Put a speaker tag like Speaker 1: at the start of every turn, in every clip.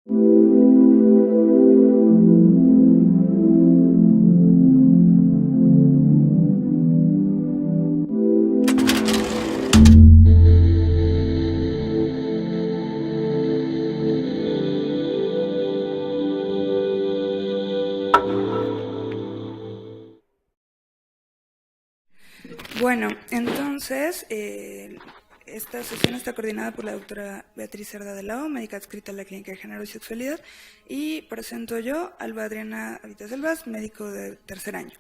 Speaker 1: Bueno, entonces, esta sesión está coordinada por la doctora Beatriz Cerda de la O, médica adscrita a la Clínica de Género y Sexualidad, y presento yo, Alba Adriana Avitaselvas, médico de tercer año.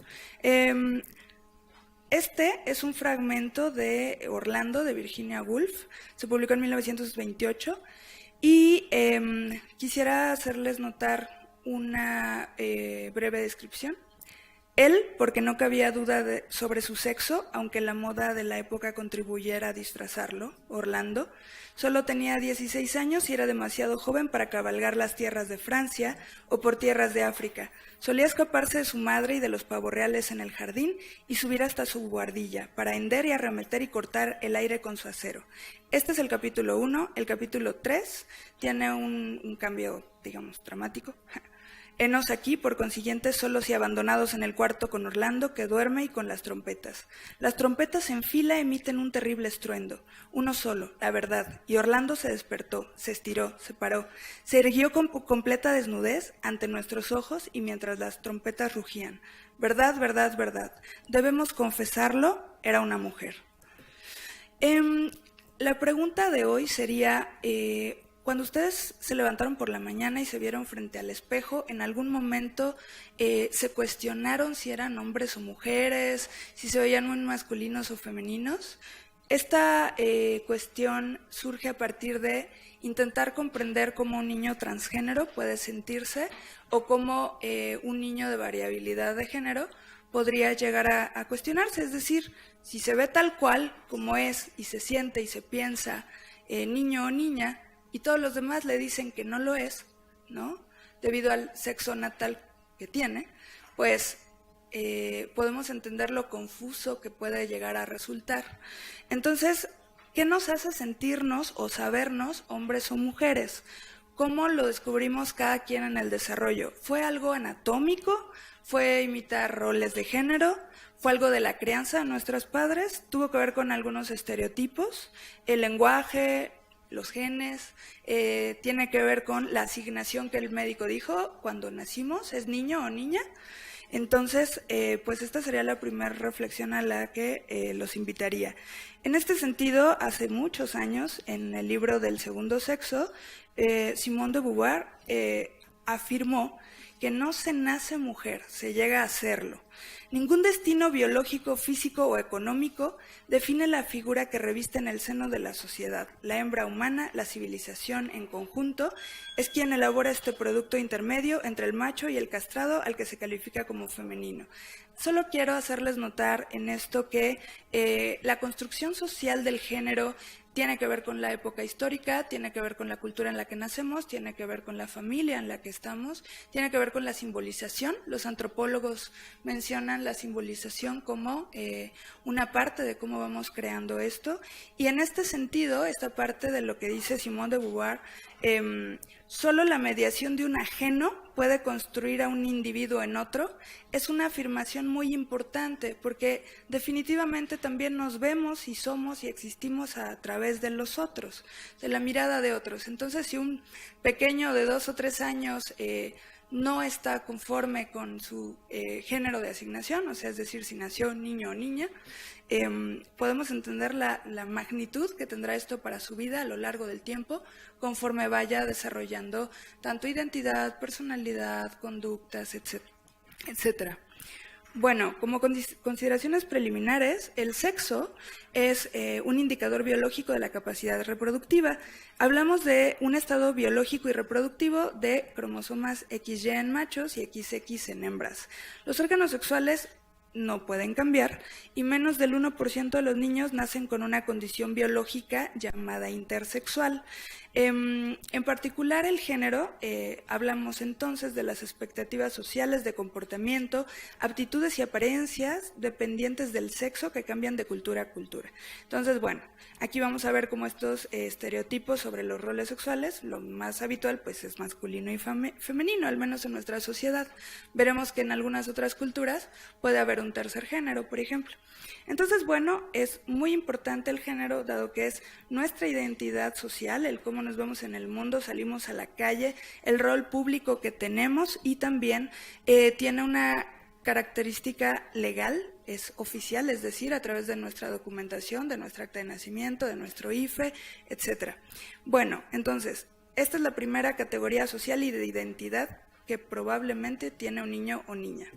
Speaker 1: Este es un fragmento de Orlando, de Virginia Woolf, se publicó en 1928, y quisiera hacerles notar una breve descripción. Él, porque no cabía duda sobre su sexo, aunque la moda de la época contribuyera a disfrazarlo, Orlando, solo tenía 16 años y era demasiado joven para cabalgar las tierras de Francia o por tierras de África. Solía escaparse de su madre y de los pavorreales en el jardín y subir hasta su buhardilla para hender y arremeter y cortar el aire con su acero. Este es el capítulo 1. El capítulo 3 tiene un cambio, digamos, dramático. Henos aquí, por consiguiente, solos y abandonados en el cuarto con Orlando, que duerme, y con las trompetas. Las trompetas en fila emiten un terrible estruendo. Uno solo, la verdad, y Orlando se despertó, se estiró, se paró, se erguió con completa desnudez ante nuestros ojos y mientras las trompetas rugían. Verdad, verdad, verdad. Debemos confesarlo, era una mujer. La pregunta de hoy sería... Cuando ustedes se levantaron por la mañana y se vieron frente al espejo, ¿en algún momento se cuestionaron si eran hombres o mujeres, si se veían muy masculinos o femeninos? Esta cuestión surge a partir de intentar comprender cómo un niño transgénero puede sentirse o cómo un niño de variabilidad de género podría llegar a cuestionarse. Es decir, si se ve tal cual como es y se siente y se piensa niño o niña, y todos los demás le dicen que no lo es, ¿no? Debido al sexo natal que tiene, pues podemos entender lo confuso que puede llegar a resultar. Entonces, ¿qué nos hace sentirnos o sabernos hombres o mujeres? ¿Cómo lo descubrimos cada quien en el desarrollo? ¿Fue algo anatómico? ¿Fue imitar roles de género? ¿Fue algo de la crianza de nuestros padres? ¿Tuvo que ver con algunos estereotipos? ¿El lenguaje? Los genes, tiene que ver con la asignación que el médico dijo cuando nacimos, es niño o niña. Entonces, pues esta sería la primera reflexión a la que los invitaría. En este sentido, hace muchos años, en el libro del segundo sexo, Simone de Beauvoir afirmó que no se nace mujer, se llega a serlo. Ningún destino biológico, físico o económico define la figura que reviste en el seno de la sociedad. La hembra humana, la civilización en conjunto, es quien elabora este producto intermedio entre el macho y el castrado al que se califica como femenino. Solo quiero hacerles notar en esto que la construcción social del género tiene que ver con la época histórica, tiene que ver con la cultura en la que nacemos, tiene que ver con la familia en la que estamos, tiene que ver con la simbolización. Los antropólogos mencionan la simbolización como una parte de cómo vamos creando esto. Y en este sentido, esta parte de lo que dice Simone de Beauvoir, solo la mediación de un ajeno puede construir a un individuo en otro, es una afirmación muy importante porque definitivamente también nos vemos y somos y existimos a través de los otros, de la mirada de otros. Entonces, si un pequeño de 2 o 3 años no está conforme con su género de asignación, o sea, es decir, si nació niño o niña, podemos entender la magnitud que tendrá esto para su vida a lo largo del tiempo, conforme vaya desarrollando tanto identidad, personalidad, conductas, etcétera. Bueno, como consideraciones preliminares, el sexo es un indicador biológico de la capacidad reproductiva. Hablamos de un estado biológico y reproductivo de cromosomas XY en machos y XX en hembras. Los órganos sexuales no pueden cambiar y menos del 1% de los niños nacen con una condición biológica llamada intersexual. En particular, el género, hablamos entonces de las expectativas sociales de comportamiento, aptitudes y apariencias dependientes del sexo que cambian de cultura a cultura. Entonces, bueno, aquí vamos a ver cómo estos estereotipos sobre los roles sexuales, lo más habitual pues es masculino y femenino, al menos en nuestra sociedad. Veremos que en algunas otras culturas puede haber un tercer género, por ejemplo. Entonces, bueno, es muy importante el género, dado que es nuestra identidad social, el cómo nos vemos en el mundo, salimos a la calle, el rol público que tenemos y también tiene una característica legal, es oficial, es decir, a través de nuestra documentación, de nuestra acta de nacimiento, de nuestro IFE, etcétera. Bueno, entonces, esta es la primera categoría social y de identidad que probablemente tiene un niño o niña.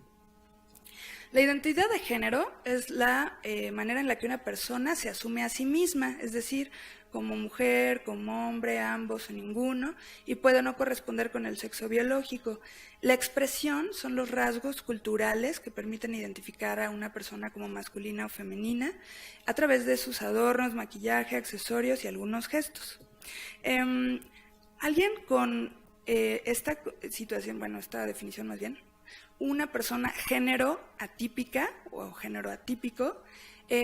Speaker 1: La identidad de género es la manera en la que una persona se asume a sí misma, es decir, como mujer, como hombre, ambos o ninguno, y puede no corresponder con el sexo biológico. La expresión son los rasgos culturales que permiten identificar a una persona como masculina o femenina a través de sus adornos, maquillaje, accesorios y algunos gestos. Alguien con esta situación, bueno, esta definición más bien, una persona género atípica o género atípico,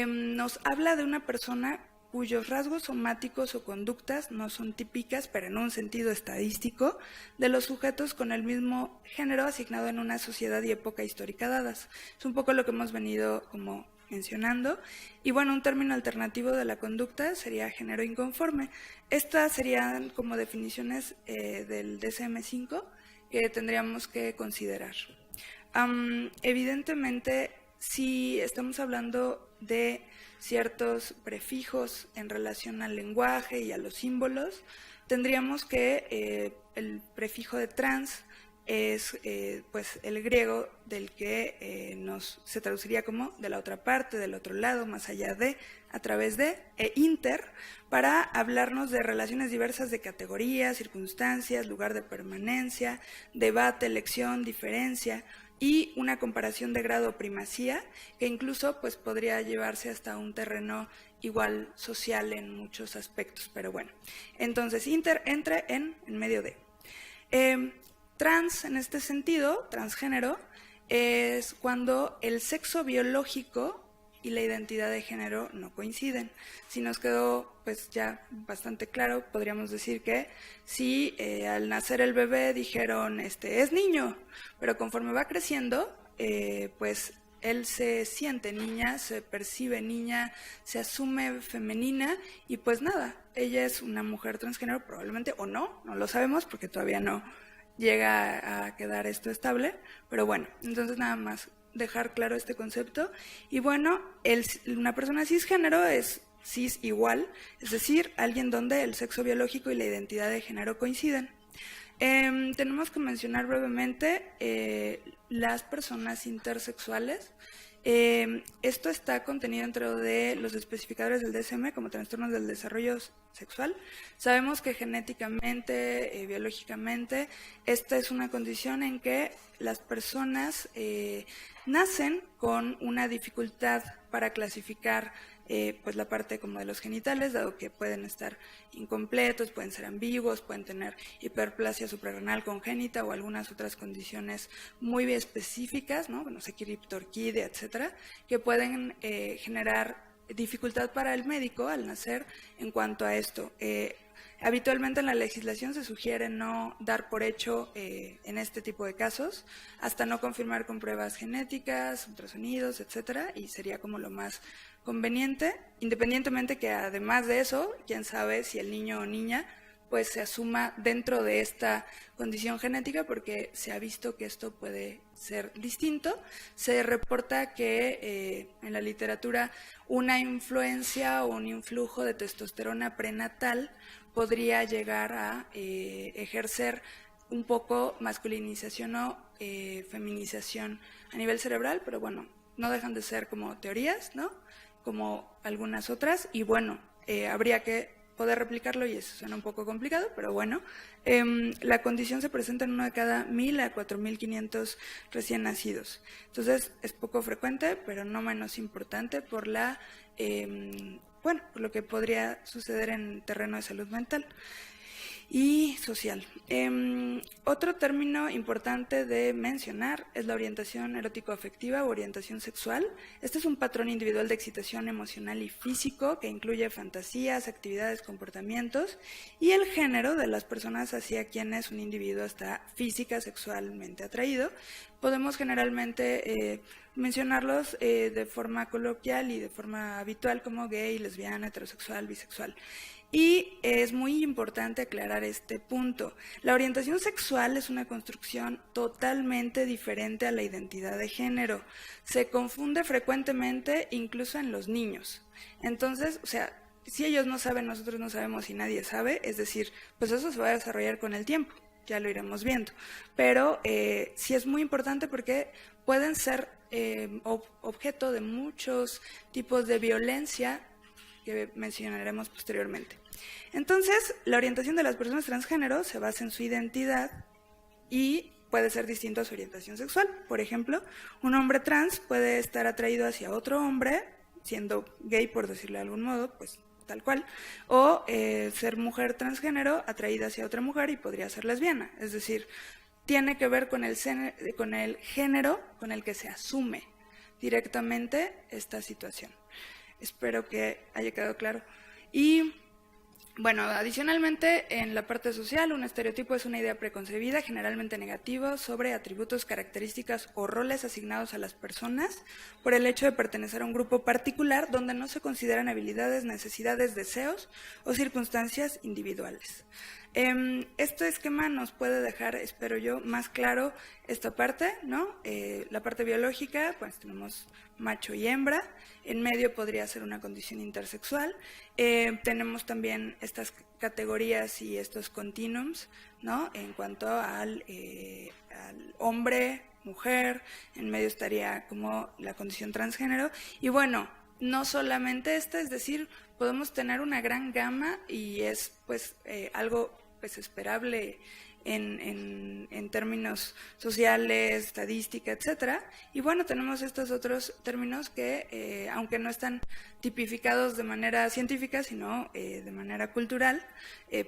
Speaker 1: nos habla de una persona cuyos rasgos somáticos o conductas no son típicas, pero en un sentido estadístico, de los sujetos con el mismo género asignado en una sociedad y época histórica dadas. Es un poco lo que hemos venido como mencionando. Y bueno, un término alternativo de la conducta sería género inconforme. Estas serían como definiciones del DSM-5 que tendríamos que considerar. Evidentemente, si estamos hablando de ciertos prefijos en relación al lenguaje y a los símbolos, tendríamos que el prefijo de trans es pues el griego del que se traduciría como de la otra parte, del otro lado, más allá de, a través de, e inter, para hablarnos de relaciones diversas de categorías, circunstancias, lugar de permanencia, debate, elección, diferencia, y una comparación de grado o primacía, que incluso pues podría llevarse hasta un terreno igual social en muchos aspectos, pero bueno. Entonces, inter, entre, en medio de. Trans, en este sentido, transgénero, es cuando el sexo biológico y la identidad de género no coinciden. Si nos quedó pues ya bastante claro, podríamos decir que si al nacer el bebé dijeron es niño, pero conforme va creciendo, pues él se siente niña, se percibe niña, se asume femenina y pues nada, ella es una mujer transgénero probablemente o no lo sabemos porque todavía no llega a quedar esto estable, pero bueno, entonces nada más dejar claro este concepto. Y bueno, una persona cisgénero es cis igual, es decir, alguien donde el sexo biológico y la identidad de género coinciden. Tenemos que mencionar brevemente las personas intersexuales. Esto está contenido dentro de los especificadores del DSM como trastornos del desarrollo sexual. Sabemos que genéticamente, biológicamente, esta es una condición en que las personas nacen con una dificultad para clasificar pues la parte como de los genitales, dado que pueden estar incompletos, pueden ser ambiguos, pueden tener hiperplasia suprarrenal congénita o algunas otras condiciones muy específicas, no sé, criptorquidia, etcétera, que pueden generar dificultad para el médico al nacer en cuanto a esto. Habitualmente en la legislación se sugiere no dar por hecho en este tipo de casos hasta no confirmar con pruebas genéticas, ultrasonidos, etcétera, y sería como lo más conveniente, independientemente que además de eso, quién sabe si el niño o niña pues se asuma dentro de esta condición genética, porque se ha visto que esto puede ser distinto. Se reporta que en la literatura una influencia o un influjo de testosterona prenatal podría llegar a ejercer un poco masculinización o feminización a nivel cerebral, pero bueno, no dejan de ser como teorías, ¿no? Como algunas otras, y bueno, habría que poder replicarlo y eso suena un poco complicado, pero bueno, la condición se presenta en uno de cada 1,000 a 4,500 recién nacidos. Entonces es poco frecuente, pero no menos importante por la, por lo que podría suceder en terreno de salud mental. y social. Otro término importante de mencionar es la orientación erótico-afectiva o orientación sexual. Este es un patrón individual de excitación emocional y físico que incluye fantasías, actividades, comportamientos y el género de las personas hacia quienes un individuo está física, sexualmente atraído. Podemos generalmente mencionarlos de forma coloquial y de forma habitual como gay, lesbiana, heterosexual, bisexual. Y es muy importante aclarar este punto. La orientación sexual es una construcción totalmente diferente a la identidad de género. Se confunde frecuentemente incluso en los niños. Entonces, o sea, si ellos no saben, nosotros no sabemos y nadie sabe, es decir, pues eso se va a desarrollar con el tiempo, ya lo iremos viendo. Pero sí es muy importante porque pueden ser objeto de muchos tipos de violencia que mencionaremos posteriormente. Entonces, la orientación de las personas transgénero se basa en su identidad y puede ser distinto a su orientación sexual. Por ejemplo, un hombre trans puede estar atraído hacia otro hombre, siendo gay por decirlo de algún modo, pues tal cual, o ser mujer transgénero atraída hacia otra mujer y podría ser lesbiana. Es decir, tiene que ver con el género con el que se asume directamente esta situación. Espero que haya quedado claro. Y bueno, adicionalmente, en la parte social, un estereotipo es una idea preconcebida, generalmente negativa, sobre atributos, características o roles asignados a las personas por el hecho de pertenecer a un grupo particular donde no se consideran habilidades, necesidades, deseos o circunstancias individuales. Este esquema nos puede dejar, espero yo, más claro esta parte, ¿no? La parte biológica, pues tenemos macho y hembra, en medio podría ser una condición intersexual, tenemos también estas categorías y estos continuums, ¿no? En cuanto al hombre, mujer, en medio estaría como la condición transgénero, y bueno, no solamente esta, es decir, podemos tener una gran gama y es pues algo pues esperable en términos sociales, estadística, etcétera. Y bueno, tenemos estos otros términos que, aunque no están tipificados de manera científica, sino de manera cultural,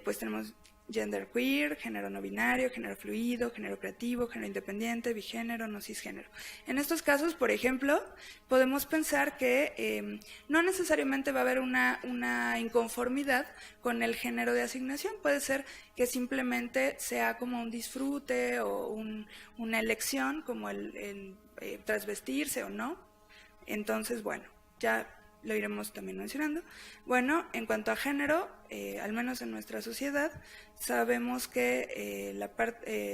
Speaker 1: pues tenemos gender queer, género no binario, género fluido, género creativo, género independiente, bigénero, no cisgénero. En estos casos, por ejemplo, podemos pensar que no necesariamente va a haber una inconformidad con el género de asignación, puede ser que simplemente sea como un disfrute o una elección, como el transvestirse o no. Entonces, bueno, ya lo iremos también mencionando. Bueno, en cuanto a género, al menos en nuestra sociedad, sabemos que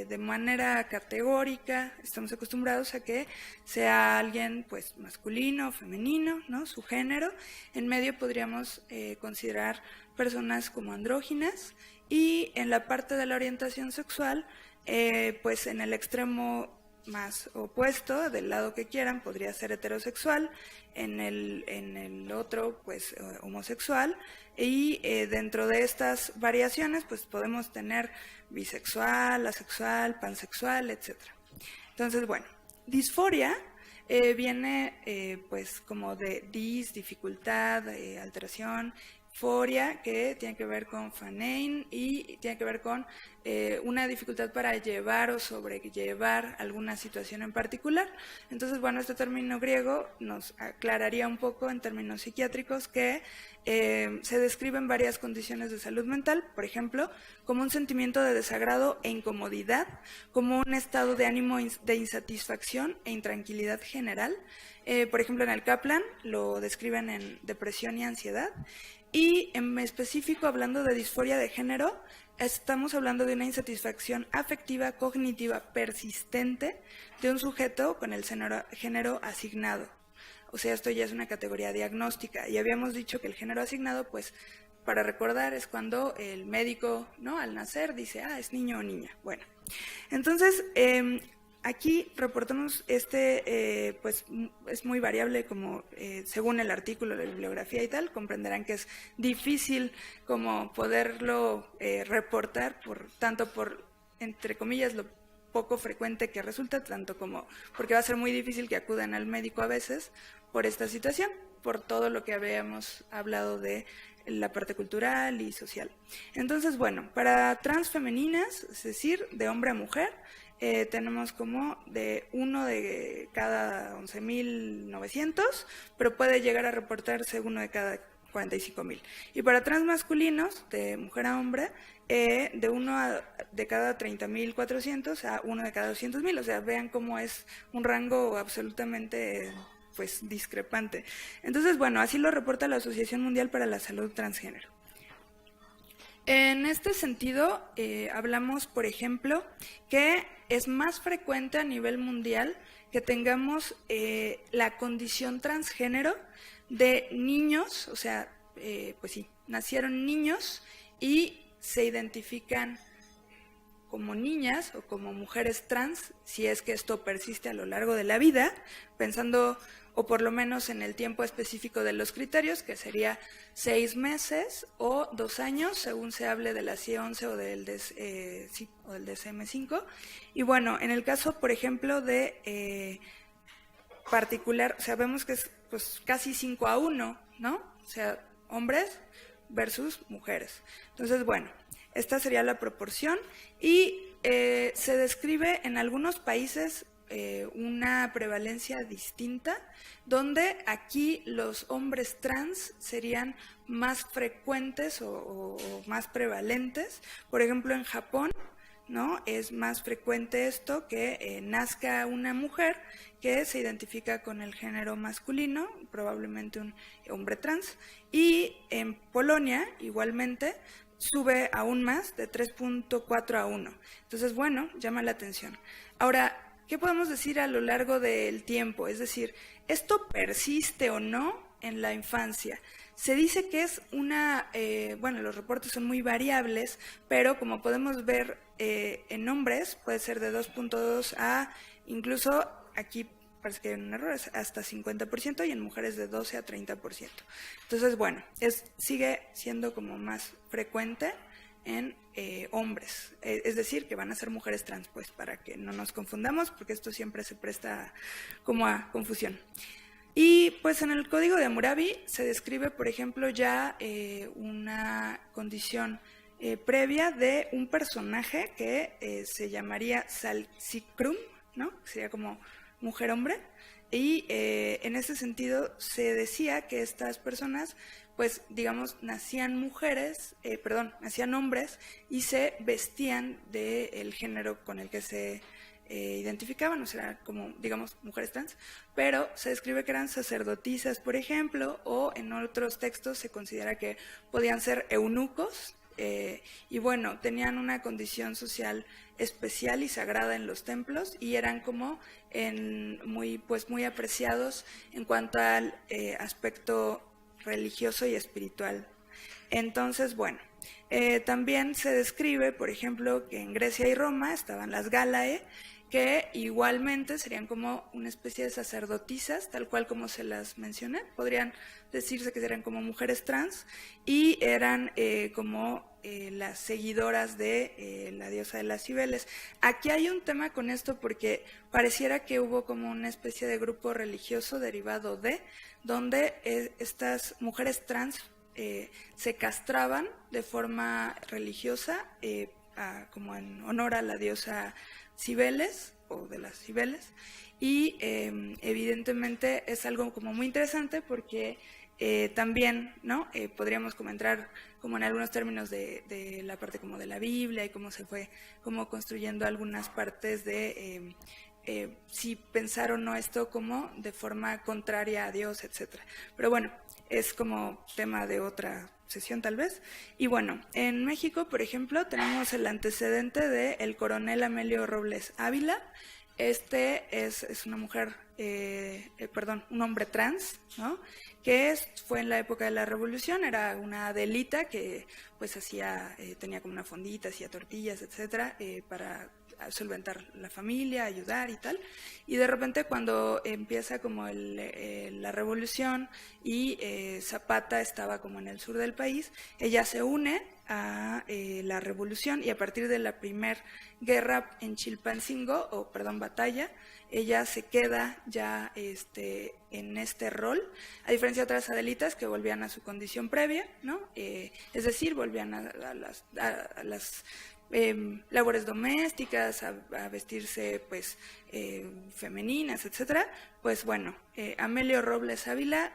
Speaker 1: de manera categórica estamos acostumbrados a que sea alguien pues masculino o femenino, ¿no? Su género. En medio podríamos considerar personas como andróginas y en la parte de la orientación sexual, pues en el extremo más opuesto, del lado que quieran, podría ser heterosexual, en el otro, pues homosexual, y dentro de estas variaciones, pues podemos tener bisexual, asexual, pansexual, etcétera. Entonces, bueno, disforia viene pues como de dificultad, alteración, foria, que tiene que ver con fanein y tiene que ver con una dificultad para llevar o sobrellevar alguna situación en particular. Entonces, bueno, este término griego nos aclararía un poco en términos psiquiátricos que se describen varias condiciones de salud mental, por ejemplo, como un sentimiento de desagrado e incomodidad, como un estado de ánimo de insatisfacción e intranquilidad general. Por ejemplo, en el Kaplan lo describen en depresión y ansiedad. Y en específico, hablando de disforia de género, estamos hablando de una insatisfacción afectiva, cognitiva, persistente de un sujeto con el género asignado. O sea, esto ya es una categoría diagnóstica. Y habíamos dicho que el género asignado, pues, para recordar, es cuando el médico, ¿no?, al nacer dice, es niño o niña. Bueno, entonces, aquí reportamos pues es muy variable como según el artículo, la bibliografía y tal, comprenderán que es difícil como poderlo reportar tanto por, entre comillas, lo poco frecuente que resulta, tanto como porque va a ser muy difícil que acudan al médico a veces por esta situación, por todo lo que habíamos hablado de la parte cultural y social. Entonces, bueno, para transfemeninas, es decir, de hombre a mujer, tenemos como de 1 de cada 11.900, pero puede llegar a reportarse 1 de cada 45.000. Y para transmasculinos, de mujer a hombre, de 1 de cada 30.400 a 1 de cada 200.000. O sea, vean cómo es un rango absolutamente pues discrepante. Entonces, bueno, así lo reporta la Asociación Mundial para la Salud Transgénero. En este sentido, hablamos, por ejemplo, que es más frecuente a nivel mundial que tengamos la condición transgénero de niños, o sea, pues sí, nacieron niños y se identifican como niñas o como mujeres trans, si es que esto persiste a lo largo de la vida, pensando o por lo menos en el tiempo específico de los criterios, que sería 6 meses o 2 años, según se hable de la CIE-11 o del DSM-5. Y bueno, en el caso, por ejemplo, de particular, sabemos que es pues casi 5-1, ¿no? O sea, hombres versus mujeres. Entonces, bueno, esta sería la proporción y se describe en algunos países una prevalencia distinta, donde aquí los hombres trans serían más frecuentes o más prevalentes. Por ejemplo, en Japón, ¿no? Es más frecuente esto, que nazca una mujer que se identifica con el género masculino, probablemente un hombre trans, y en Polonia igualmente sube aún más, de 3.4-1. Entonces, bueno, llama la atención. Ahora, ¿qué podemos decir a lo largo del tiempo? Es decir, ¿esto persiste o no en la infancia? Se dice que es bueno, los reportes son muy variables, pero como podemos ver en hombres, puede ser de 2.2 a incluso, aquí parece que hay un error, es hasta 50%, y en mujeres de 12 a 30%. Entonces, bueno, sigue siendo como más frecuente en hombres, es decir, que van a ser mujeres trans, pues para que no nos confundamos, porque esto siempre se presta como a confusión. Y pues en el Código de Hammurabi se describe, por ejemplo, ya una condición previa de un personaje que se llamaría Salsikrum, ¿no? Sería como mujer-hombre, y en ese sentido se decía que estas personas, pues digamos, nacían hombres y se vestían del género con el que se identificaban, o sea, como, digamos, mujeres trans, pero se describe que eran sacerdotisas, por ejemplo, o en otros textos se considera que podían ser eunucos, y bueno, tenían una condición social especial y sagrada en los templos, y eran como muy apreciados en cuanto al aspecto religioso y espiritual. Entonces, bueno, también se describe, por ejemplo, que en Grecia y Roma estaban las Gálae, que igualmente serían como una especie de sacerdotisas, tal cual como se las mencioné. Podrían decirse que eran como mujeres trans y eran como las seguidoras de la diosa de las Cibeles. Aquí hay un tema con esto porque pareciera que hubo como una especie de grupo religioso derivado donde estas mujeres trans se castraban de forma religiosa, como en honor a la diosa Cibeles o de las Cibeles, y evidentemente es algo como muy interesante porque también, ¿no? Podríamos como entrar como en algunos términos de la parte como de la Biblia y cómo se fue como construyendo algunas partes de si pensar o no esto como de forma contraria a Dios, etcétera. Pero bueno, es como tema de otra sesión tal vez. Y bueno, en México, por ejemplo, tenemos el antecedente del coronel Amelio Robles Ávila. Este es una mujer, un hombre trans, ¿no? Que fue en la época de la Revolución, era una adelita que pues tenía como una fondita, hacía tortillas, etcétera, para solventar la familia, ayudar y tal. Y de repente cuando empieza como la revolución y Zapata estaba como en el sur del país, ella se une a la revolución, y a partir de la primera guerra en Chilpancingo, batalla, ella se queda ya en este rol, a diferencia de otras Adelitas que volvían a su condición previa, ¿no? Es decir, volvían a las labores domésticas, a vestirse pues femeninas, etcétera. Pues bueno, Amelio Robles Ávila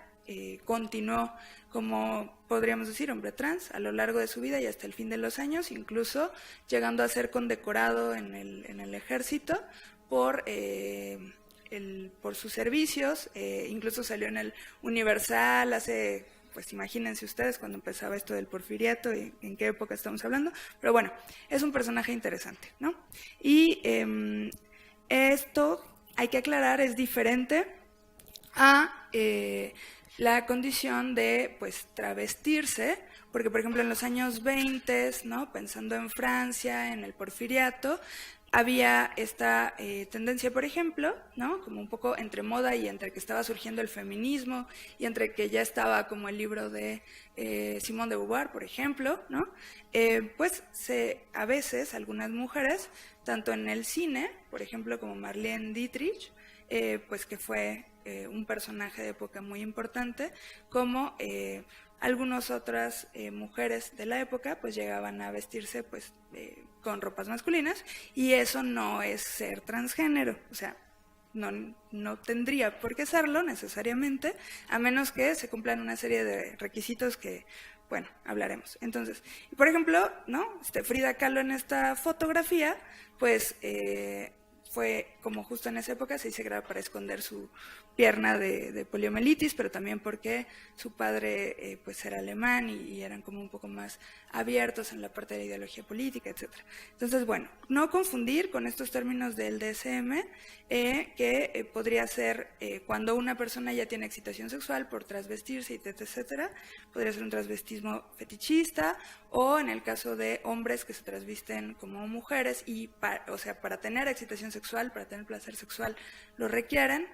Speaker 1: continuó como, podríamos decir, hombre trans a lo largo de su vida y hasta el fin de los años, incluso llegando a ser condecorado en el ejército por sus servicios, incluso salió en el Universal hace, pues imagínense ustedes cuando empezaba esto del porfiriato y en qué época estamos hablando, pero bueno, es un personaje interesante, ¿no? Y esto, hay que aclarar, es diferente a la condición de pues travestirse, porque por ejemplo en los años 20, ¿no? Pensando en Francia, en el porfiriato, había esta tendencia, por ejemplo, ¿no? Como un poco entre moda y entre que estaba surgiendo el feminismo y entre que ya estaba como el libro de Simone de Beauvoir, por ejemplo, ¿no? Pues a veces algunas mujeres, tanto en el cine, por ejemplo como Marlene Dietrich, pues que fue un personaje de época muy importante, como algunas otras mujeres de la época pues llegaban a vestirse pues con ropas masculinas, y eso no es ser transgénero, o sea, no tendría por qué serlo necesariamente, a menos que se cumplan una serie de requisitos que, bueno, hablaremos. Entonces, por ejemplo, ¿no? Frida Kahlo en esta fotografía, pues fue como justo en esa época se hizo grave para esconder su pierna de poliomielitis, pero también porque su padre pues era alemán y eran como un poco más abiertos en la parte de la ideología política, etcétera. Entonces, bueno, no confundir con estos términos del DSM, que podría ser cuando una persona ya tiene excitación sexual por transvestirse, etcétera, podría ser un transvestismo fetichista, o en el caso de hombres que se transvisten como mujeres y, o sea, para tener excitación sexual, para tener placer sexual, lo requieren,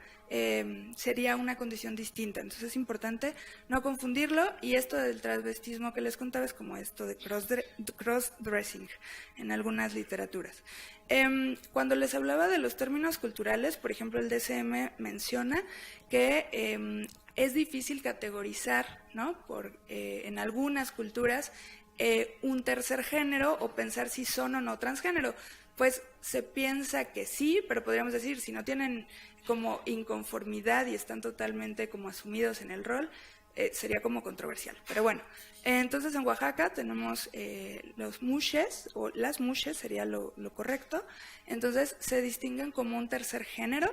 Speaker 1: sería una condición distinta. Entonces es importante no confundirlo, y esto del transvestismo que les contaba es como esto de cross-dressing en algunas literaturas. Cuando les hablaba de los términos culturales, por ejemplo, el DSM menciona que es difícil categorizar, ¿no? En algunas culturas un tercer género o pensar si son o no transgénero. Pues se piensa que sí, pero podríamos decir, si no tienen como inconformidad y están totalmente como asumidos en el rol, sería como controversial. Pero bueno, entonces en Oaxaca tenemos los mushes, o las mushes sería lo correcto, entonces se distinguen como un tercer género.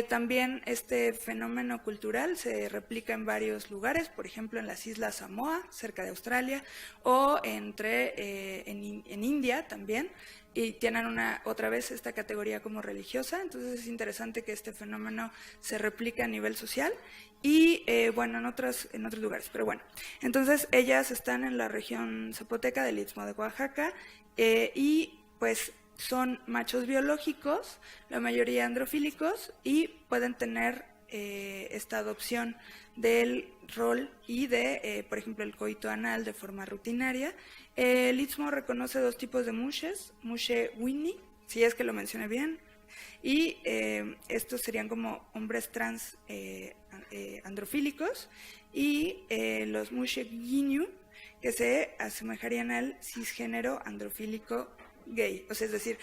Speaker 1: También este fenómeno cultural se replica en varios lugares, por ejemplo en las Islas Samoa, cerca de Australia, o en India también, y tienen otra vez esta categoría como religiosa. Entonces es interesante que este fenómeno se replique a nivel social y bueno, en otros lugares, pero bueno, entonces ellas están en la región zapoteca del Istmo de Oaxaca, y pues son machos biológicos, la mayoría androfílicos, y pueden tener esta adopción del rol y de, por ejemplo, el coito anal de forma rutinaria. El Istmo reconoce dos tipos de mushes, mushe Winnie, si es que lo mencioné bien, y estos serían como hombres trans androfílicos, y los mushe Ginyu, que se asemejarían al cisgénero androfílico gay, o sea, es decir,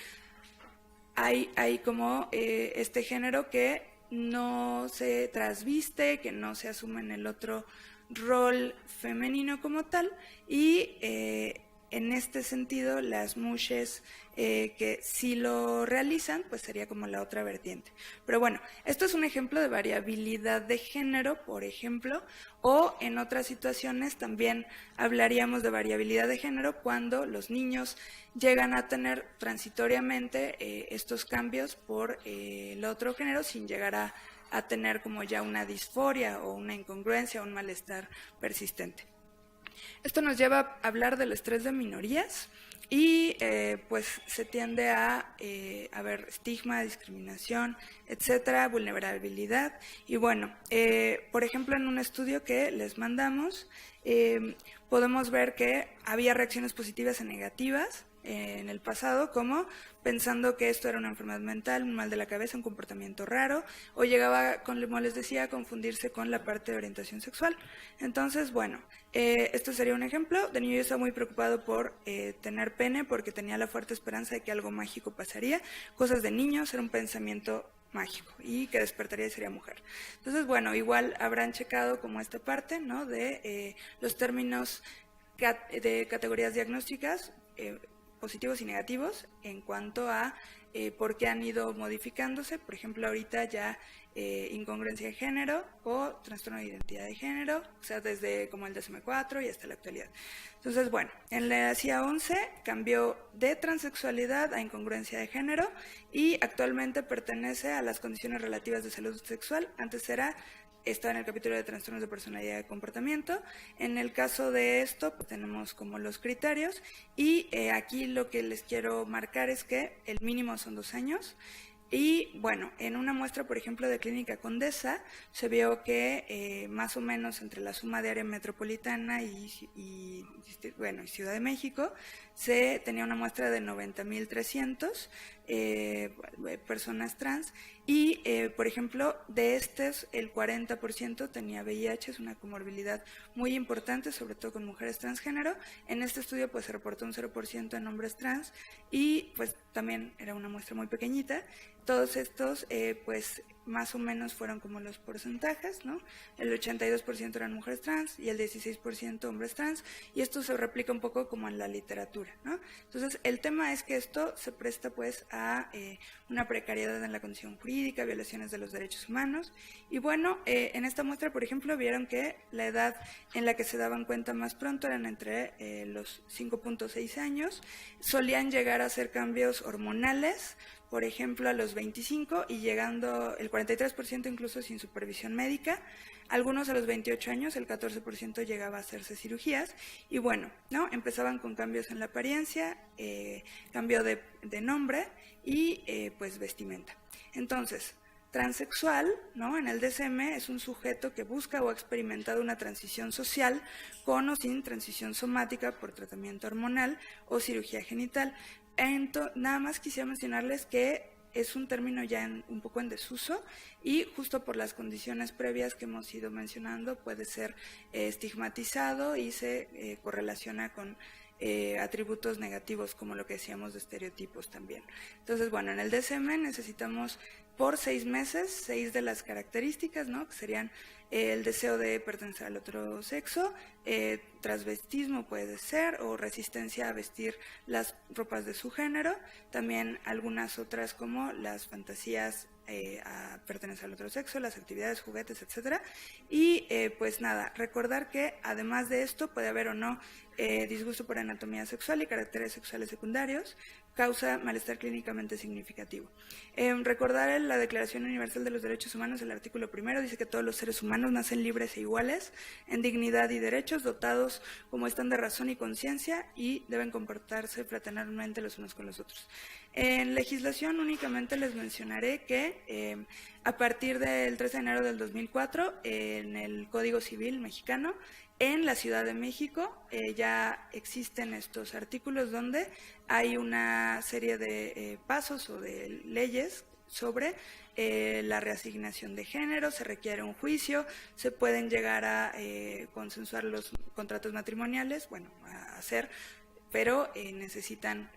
Speaker 1: hay como este género que no se trasviste, que no se asume en el otro rol femenino como tal, y en este sentido las mushes que sí lo realizan, pues sería como la otra vertiente. Pero bueno, esto es un ejemplo de variabilidad de género, por ejemplo, o en otras situaciones también hablaríamos de variabilidad de género cuando los niños llegan a tener transitoriamente estos cambios por el otro género sin llegar a tener como ya una disforia o una incongruencia o un malestar persistente. Esto nos lleva a hablar del estrés de minorías y pues se tiende a haber estigma, discriminación, etcétera, vulnerabilidad. Y bueno, por ejemplo, en un estudio que les mandamos, podemos ver que había reacciones positivas y negativas en el pasado, como pensando que esto era una enfermedad mental, un mal de la cabeza, un comportamiento raro, o llegaba, como les decía, a confundirse con la parte de orientación sexual. Entonces, bueno, esto sería un ejemplo. De niño yo estaba muy preocupado por tener pene, porque tenía la fuerte esperanza de que algo mágico pasaría. Cosas de niños, era un pensamiento mágico y que despertaría y sería mujer. Entonces, bueno, igual habrán checado como esta parte, ¿no?, de los términos de categorías diagnósticas, positivos y negativos, en cuanto a por qué han ido modificándose. Por ejemplo, ahorita ya incongruencia de género o trastorno de identidad de género, o sea, desde como el DSM-4 y hasta la actualidad. Entonces, bueno, en la CIA 11 cambió de transexualidad a incongruencia de género y actualmente pertenece a las condiciones relativas de salud sexual. Antes está en el capítulo de trastornos de personalidad y comportamiento. En el caso de esto, pues tenemos como los criterios y aquí lo que les quiero marcar es que el mínimo son 2 años. Y bueno, en una muestra, por ejemplo, de Clínica Condesa, se vio que más o menos entre la suma de área metropolitana y Ciudad de México, se tenía una muestra de 90.300 personas trans y, por ejemplo, de estos el 40% tenía VIH, es una comorbilidad muy importante, sobre todo con mujeres transgénero. En este estudio pues se reportó un 0% en hombres trans y pues también era una muestra muy pequeñita. Todos estos pues más o menos fueron como los porcentajes, ¿no? El 82% eran mujeres trans y el 16% hombres trans, y esto se replica un poco como en la literatura, ¿no? Entonces, el tema es que esto se presta pues a una precariedad en la condición jurídica, violaciones de los derechos humanos, y bueno, en esta muestra, por ejemplo, vieron que la edad en la que se daban cuenta más pronto eran entre los 5.6 años, solían llegar a hacer cambios hormonales, por ejemplo, a los 25 y llegando el 43% incluso sin supervisión médica. Algunos a los 28 años, el 14% llegaba a hacerse cirugías. Y bueno, ¿no?, empezaban con cambios en la apariencia, cambio de nombre y pues vestimenta. Entonces, transexual, ¿no?, en el DSM es un sujeto que busca o ha experimentado una transición social con o sin transición somática por tratamiento hormonal o cirugía genital. Nada más quisiera mencionarles que es un término ya un poco en desuso y justo por las condiciones previas que hemos ido mencionando puede ser estigmatizado y se correlaciona con atributos negativos como lo que decíamos de estereotipos también. Entonces, bueno, en el DSM necesitamos por 6 meses 6 de las características, ¿no?, que serían el deseo de pertenecer al otro sexo, transvestismo puede ser, o resistencia a vestir las ropas de su género, también algunas otras como las fantasías a pertenecer al otro sexo, las actividades, juguetes, etcétera. Y pues nada, recordar que además de esto puede haber o no disgusto por anatomía sexual y caracteres sexuales secundarios, causa malestar clínicamente significativo. Recordar la Declaración Universal de los Derechos Humanos, el artículo 1 dice que todos los seres humanos nacen libres e iguales en dignidad y derechos, dotados como están de razón y conciencia, y deben comportarse fraternalmente los unos con los otros. En legislación únicamente les mencionaré que a partir del 13 de enero del 2004, en el Código Civil mexicano, en la Ciudad de México ya existen estos artículos donde hay una serie de pasos o de leyes sobre la reasignación de género, se requiere un juicio, se pueden llegar a consensuar los contratos matrimoniales, bueno, a hacer, pero necesitan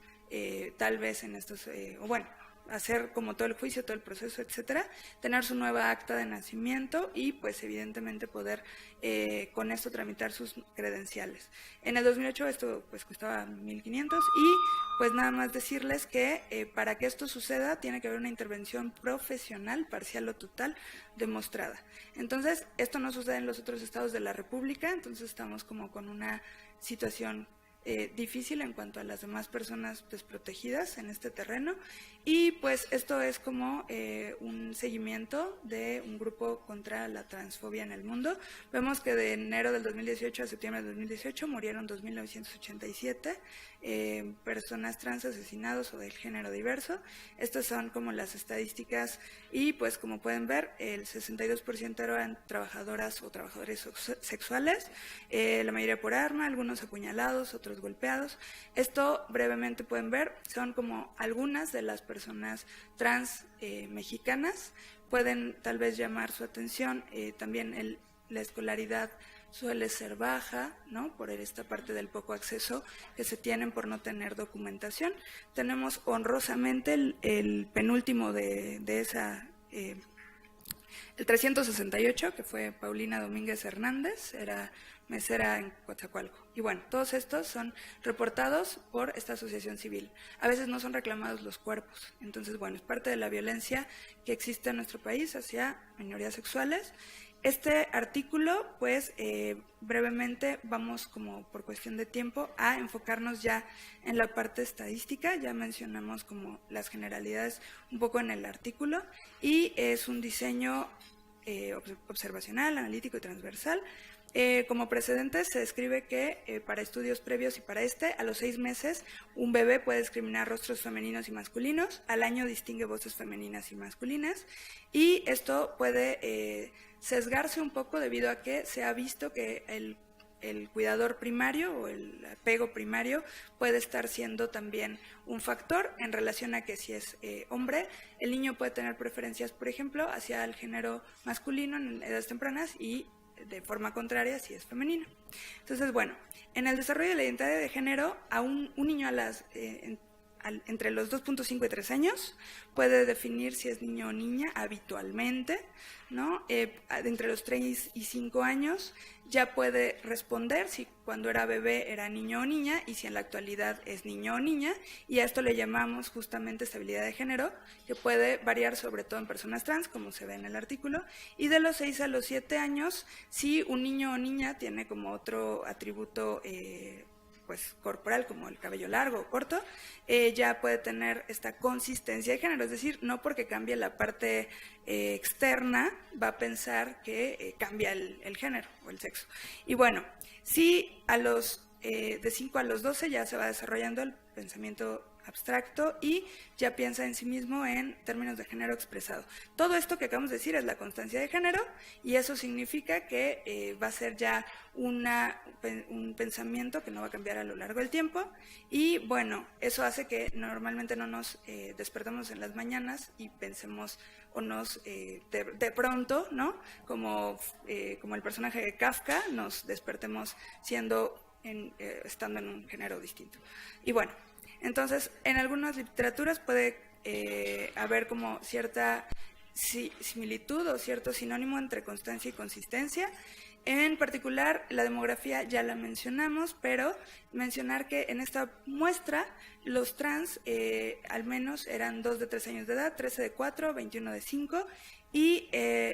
Speaker 1: tal vez en estos, o bueno, hacer como todo el juicio, todo el proceso, etcétera, tener su nueva acta de nacimiento y pues evidentemente poder con esto tramitar sus credenciales. En el 2008 esto pues costaba 1,500 y pues nada más decirles que para que esto suceda tiene que haber una intervención profesional, parcial o total, demostrada. Entonces, esto no sucede en los otros estados de la República, entonces estamos como con una situación difícil en cuanto a las demás personas desprotegidas en este terreno. Y pues esto es como un seguimiento de un grupo contra la transfobia en el mundo. Vemos que de enero del 2018 a septiembre del 2018 murieron 2.987 personas trans asesinados o del género diverso. Estas son como las estadísticas y pues como pueden ver el 62% eran trabajadoras o trabajadores sexuales, la mayoría por arma, algunos apuñalados, otros golpeados. Esto brevemente pueden ver, son como algunas de las personas trans mexicanas. Pueden tal vez llamar su atención también la escolaridad suele ser baja, ¿no? Por esta parte del poco acceso que se tienen por no tener documentación. Tenemos honrosamente el penúltimo de esa, el 368, que fue Paulina Domínguez Hernández, era mesera en Coatzacoalco. Y bueno, todos estos son reportados por esta asociación civil. A veces no son reclamados los cuerpos. Entonces, bueno, es parte de la violencia que existe en nuestro país hacia minorías sexuales. Este artículo, pues, brevemente vamos como por cuestión de tiempo a enfocarnos ya en la parte estadística. Ya mencionamos como las generalidades un poco en el artículo y es un diseño observacional, analítico y transversal. Como precedente se describe que para estudios previos y para a los 6 meses un bebé puede discriminar rostros femeninos y masculinos, al año distingue voces femeninas y masculinas, y esto puede sesgarse un poco debido a que se ha visto que el cuidador primario o el apego primario puede estar siendo también un factor en relación a que si es hombre, el niño puede tener preferencias, por ejemplo, hacia el género masculino en edades tempranas y de forma contraria si es femenino. Entonces, bueno, en el desarrollo de la identidad de género, a un niño entre los 2.5 y 3 años puede definir si es niño o niña habitualmente, ¿no? Entre los 3 y 5 años ya puede responder si cuando era bebé era niño o niña y si en la actualidad es niño o niña, y a esto le llamamos justamente estabilidad de género, que puede variar sobre todo en personas trans, como se ve en el artículo, y de los 6 a los 7 años, si un niño o niña tiene como otro atributo pues corporal, como el cabello largo o corto, ya puede tener esta consistencia de género, es decir, no porque cambie la parte externa va a pensar que cambia el género o el sexo. Y bueno, si de 5 a los 12 ya se va desarrollando el pensamiento abstracto y ya piensa en sí mismo en términos de género expresado. Todo esto que acabamos de decir es la constancia de género y eso significa que va a ser ya un pensamiento que no va a cambiar a lo largo del tiempo y bueno, eso hace que normalmente no nos despertemos en las mañanas y pensemos o nos de pronto, ¿no? Como el personaje de Kafka, nos despertemos estando en un género distinto. Y bueno, entonces, en algunas literaturas puede haber como cierta similitud o cierto sinónimo entre constancia y consistencia. En particular, la demografía ya la mencionamos, pero mencionar que en esta muestra los trans al menos eran 2 de 3 años de edad, 13 de 4, 21 de 5, y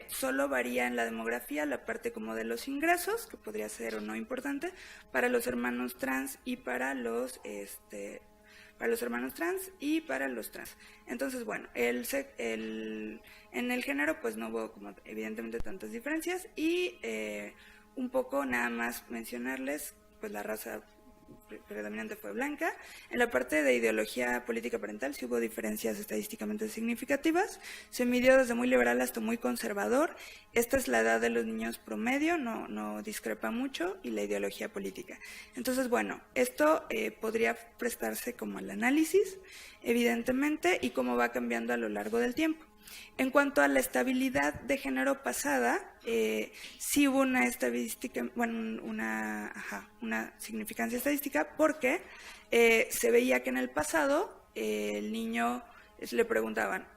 Speaker 1: solo varía en la demografía la parte como de los ingresos, que podría ser o no importante, para los hermanos trans y para los hermanos trans y para los trans. Entonces, bueno, en el género pues no hubo como evidentemente tantas diferencias y un poco nada más mencionarles, pues la raza predominante fue blanca. En la parte de ideología política parental sí hubo diferencias estadísticamente significativas. Se midió desde muy liberal hasta muy conservador. Esta es la edad de los niños promedio, no discrepa mucho, y la ideología política. Entonces, bueno, esto podría prestarse como al análisis, evidentemente, y cómo va cambiando a lo largo del tiempo. En cuanto a la estabilidad de género pasada, sí hubo una estadística, bueno, una significancia estadística, porque se veía que en el pasado el niño le preguntaban,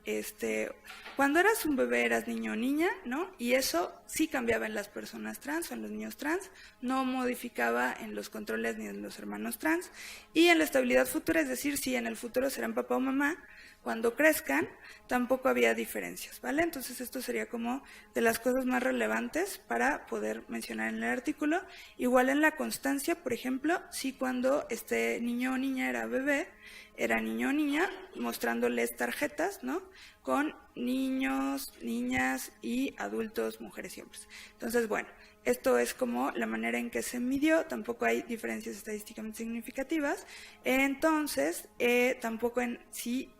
Speaker 1: cuando eras un bebé eras niño o niña, ¿no? Y eso sí cambiaba en las personas trans o en los niños trans, no modificaba en los controles ni en los hermanos trans. Y en la estabilidad futura, es decir, si en el futuro serán papá o mamá, cuando crezcan tampoco había diferencias, ¿vale? Entonces esto sería como de las cosas más relevantes para poder mencionar en el artículo. Igual en la constancia, por ejemplo, si cuando este niño o niña era bebé, era niño o niña, mostrándoles tarjetas, ¿no? Con niños, niñas y adultos, mujeres y hombres. Entonces, bueno, esto es como la manera en que se midió, tampoco hay diferencias estadísticamente significativas. Entonces, tampoco en si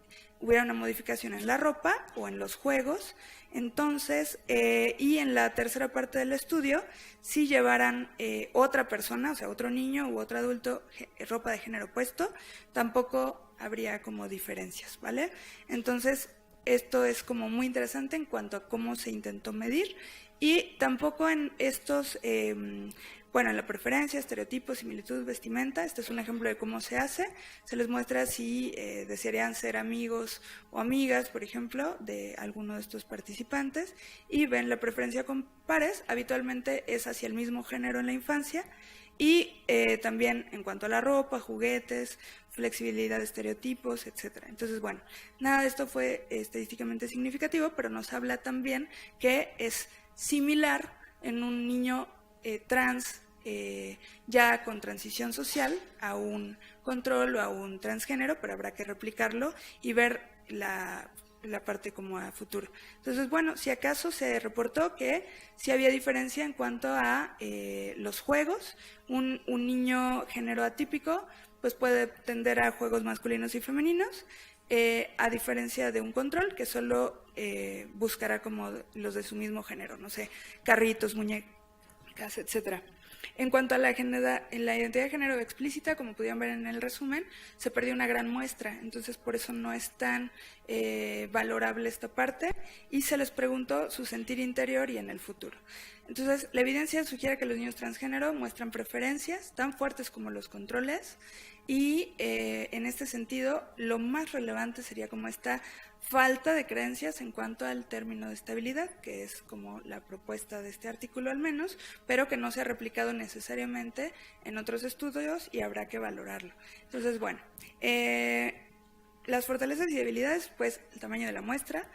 Speaker 1: hubiera una modificación en la ropa o en los juegos. Entonces, y en la tercera parte del estudio, si llevaran otra persona, o sea, otro niño u otro adulto, ropa de género opuesto, tampoco habría como diferencias, ¿vale? Entonces, esto es como muy interesante en cuanto a cómo se intentó medir, y tampoco en estos, bueno, en la preferencia, estereotipos, similitud, vestimenta, este es un ejemplo de cómo se hace. Se les muestra si desearían ser amigos o amigas, por ejemplo, de alguno de estos participantes, y ven la preferencia con pares, habitualmente es hacia el mismo género en la infancia, y también en cuanto a la ropa, juguetes, flexibilidad de estereotipos, etc. Entonces, bueno, nada de esto fue estadísticamente significativo, pero nos habla también que es similar en un niño trans ya con transición social a un control o a un transgénero, pero habrá que replicarlo y ver la parte como a futuro. Entonces, bueno, si acaso se reportó que sí había diferencia en cuanto a los juegos. Un niño género atípico pues puede tender a juegos masculinos y femeninos, a diferencia de un control que solo buscará como los de su mismo género, no sé, carritos, muñecas, etcétera. En cuanto a la identidad de género explícita, como pudieron ver en el resumen, se perdió una gran muestra, entonces por eso no es tan valorable esta parte, y se les preguntó su sentir interior y en el futuro. Entonces, la evidencia sugiere que los niños transgénero muestran preferencias tan fuertes como los controles, y en este sentido, lo más relevante sería como esta falta de creencias en cuanto al término de estabilidad, que es como la propuesta de este artículo al menos, pero que no se ha replicado necesariamente en otros estudios y habrá que valorarlo. Entonces, bueno, las fortalezas y debilidades, pues el tamaño de la muestra,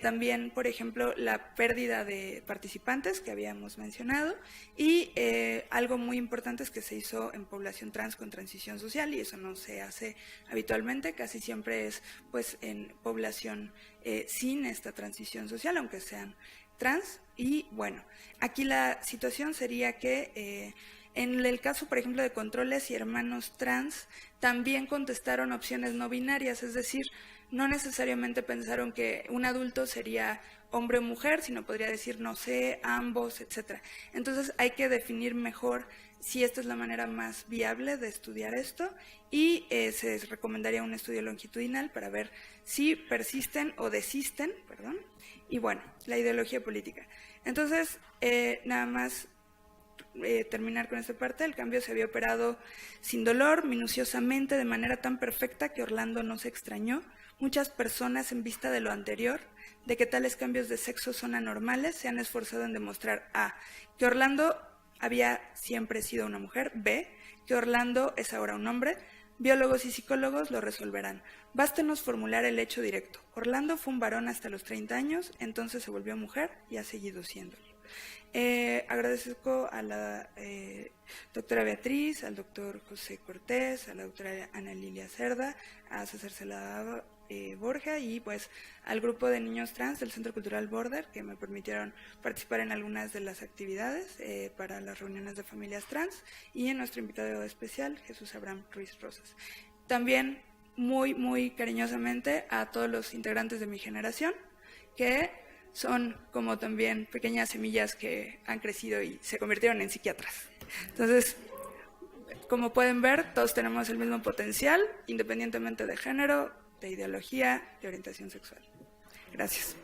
Speaker 1: también, por ejemplo, la pérdida de participantes que habíamos mencionado, y algo muy importante es que se hizo en población trans con transición social, y eso no se hace habitualmente, casi siempre es pues en población sin esta transición social, aunque sean trans. Y bueno, aquí la situación sería que en el caso, por ejemplo, de controles y hermanos trans, también contestaron opciones no binarias, es decir, no necesariamente pensaron que un adulto sería hombre o mujer, sino podría decir, no sé, ambos, etc. Entonces hay que definir mejor si esta es la manera más viable de estudiar esto, y se recomendaría un estudio longitudinal para ver si persisten o desisten, perdón. Y bueno, la ideología política. Entonces, nada más terminar con esta parte. El cambio se había operado sin dolor, minuciosamente, de manera tan perfecta que Orlando no se extrañó. Muchas personas, en vista de lo anterior, de que tales cambios de sexo son anormales, se han esforzado en demostrar a. Que Orlando había siempre sido una mujer, b. Que Orlando es ahora un hombre. Biólogos y psicólogos lo resolverán. Bástenos formular el hecho directo. Orlando fue un varón hasta los 30 años, entonces se volvió mujer y ha seguido siéndolo. Agradezco a la doctora Beatriz, al doctor José Cortés, a la doctora Ana Lilia Cerda, a César Celada Borja, y pues al grupo de niños trans del Centro Cultural Border, que me permitieron participar en algunas de las actividades para las reuniones de familias trans, y en nuestro invitado especial, Jesús Abraham Ruiz Rosas. También muy cariñosamente a todos los integrantes de mi generación, que son como también pequeñas semillas que han crecido y se convirtieron en psiquiatras. Entonces, como pueden ver, todos tenemos el mismo potencial, independientemente de género, de ideología, de orientación sexual. Gracias.